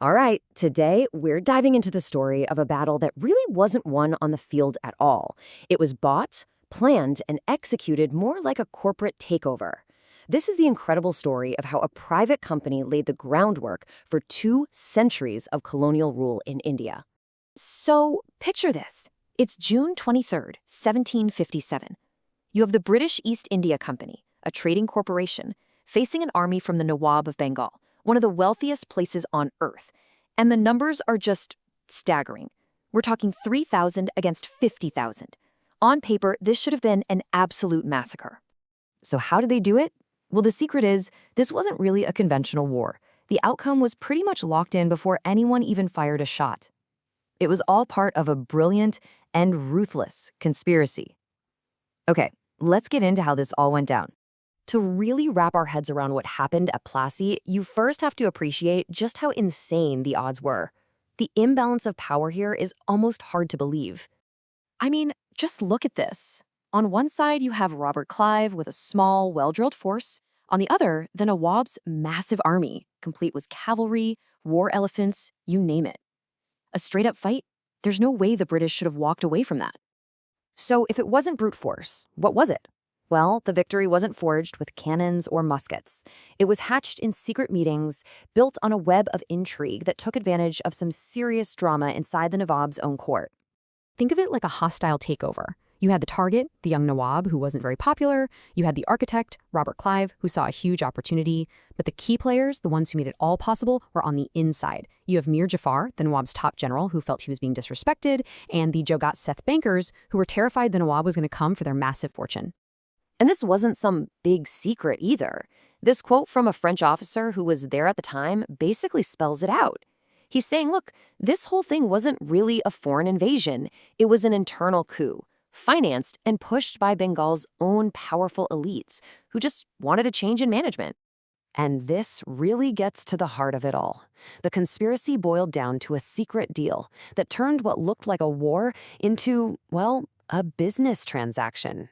All right, today we're diving into the story of a battle that really wasn't won on the field at all. It was bought, planned, and executed more like a corporate takeover. This is the incredible story of how a private company laid the groundwork for 2 centuries of colonial rule in India. So, picture this. It's June 23rd, 1757. You have the British East India Company, a trading corporation, facing an army from the Nawab of Bengal, one of the wealthiest places on earth. And the numbers are just staggering. We're talking 3,000 against 50,000. On paper, this should have been an absolute massacre. So how did they do it? Well, the secret is, this wasn't really a conventional war. The outcome was pretty much locked in before anyone even fired a shot. It was all part of a brilliant and ruthless conspiracy. Okay, let's get into how this all went down. To really wrap our heads around what happened at Plassey, you first have to appreciate just how insane the odds were. The imbalance of power here is almost hard to believe. I mean, just look at this. On one side, you have Robert Clive with a small, well-drilled force. On the other, the Nawab's massive army, complete with cavalry, war elephants, you name it. A straight-up fight? There's no way the British should have walked away from that. So if it wasn't brute force, what was it? Well, the victory wasn't forged with cannons or muskets. It was hatched in secret meetings, built on a web of intrigue that took advantage of some serious drama inside the Nawab's own court. Think of it like a hostile takeover. You had the target, the young Nawab, who wasn't very popular. You had the architect, Robert Clive, who saw a huge opportunity. But the key players, the ones who made it all possible, were on the inside. You have Mir Jafar, the Nawab's top general, who felt he was being disrespected, and the Jagat Seth bankers, who were terrified the Nawab was going to come for their massive fortune. And this wasn't some big secret either. This quote from a French officer who was there at the time basically spells it out. He's saying, look, this whole thing wasn't really a foreign invasion. It was an internal coup, financed and pushed by Bengal's own powerful elites who just wanted a change in management. And this really gets to the heart of it all. The conspiracy boiled down to a secret deal that turned what looked like a war into, well, a business transaction.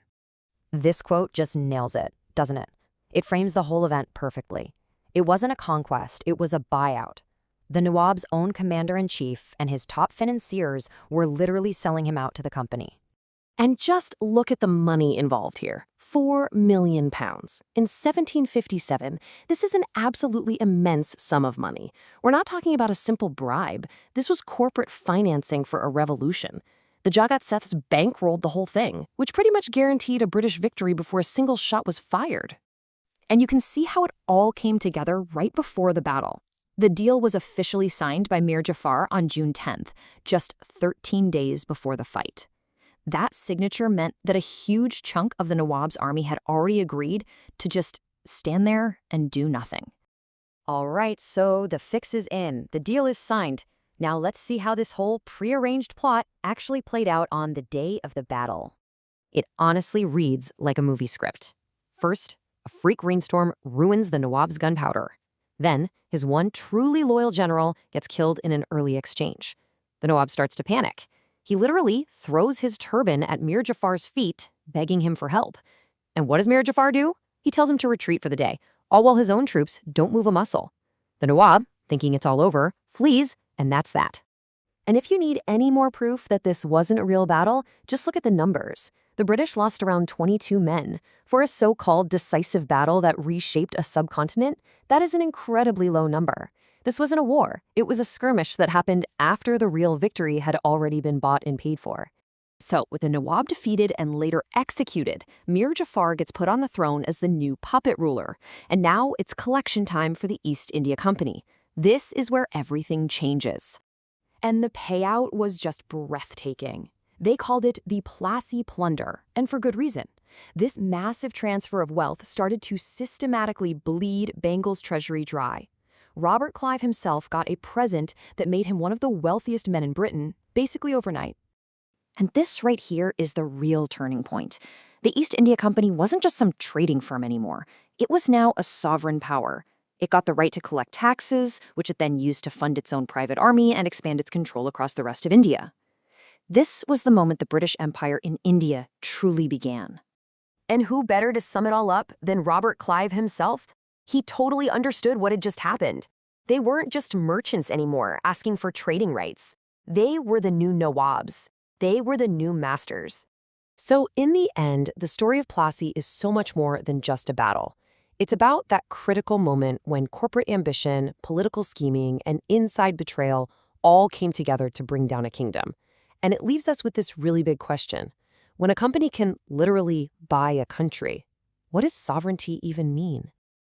This quote just nails it, doesn't it? It frames the whole event perfectly. It wasn't a conquest, it was a buyout. The Nawab's own commander-in-chief and his top financiers were literally selling him out to the company. And just look at the money involved here. £4 million. In 1757, this is an absolutely immense sum of money. We're not talking about a simple bribe. This was corporate financing for a revolution. The Jagat Seths bankrolled the whole thing, which pretty much guaranteed a British victory before a single shot was fired. And you can see how it all came together right before the battle. The deal was officially signed by Mir Jafar on June 10th, just 13 days before the fight. That signature meant that a huge chunk of the Nawab's army had already agreed to just stand there and do nothing. All right, so the fix is in. The deal is signed. Now let's see how this whole prearranged plot actually played out on the day of the battle. It honestly reads like a movie script. First, a freak rainstorm ruins the Nawab's gunpowder. Then, his one truly loyal general gets killed in an early exchange. The Nawab starts to panic. He literally throws his turban at Mir Jafar's feet, begging him for help. And what does Mir Jafar do? He tells him to retreat for the day, all while his own troops don't move a muscle. The Nawab, thinking it's all over, flees, and that's that. And if you need any more proof that this wasn't a real battle, just look at the numbers. The British lost around 22 men. For a so-called decisive battle that reshaped a subcontinent, that is an incredibly low number. This wasn't a war. It was a skirmish that happened after the real victory had already been bought and paid for. So, with the Nawab defeated and later executed, Mir Jafar gets put on the throne as the new puppet ruler. And now it's collection time for the East India Company. This is where everything changes. And the payout was just breathtaking. They called it the Plassey Plunder, and for good reason. This massive transfer of wealth started to systematically bleed Bengal's treasury dry. Robert Clive himself got a present that made him one of the wealthiest men in Britain, basically overnight. And this right here is the real turning point. The East India Company wasn't just some trading firm anymore. It was now a sovereign power. It got the right to collect taxes, which it then used to fund its own private army and expand its control across the rest of India. This was the moment the British Empire in India truly began. And who better to sum it all up than Robert Clive himself? He totally understood what had just happened. They weren't just merchants anymore asking for trading rights. They were the new Nawabs. They were the new masters. So in the end, the story of Plassey is so much more than just a battle. It's about that critical moment when corporate ambition, political scheming, and inside betrayal all came together to bring down a kingdom. And it leaves us with this really big question. When a company can literally buy a country, what does sovereignty even mean?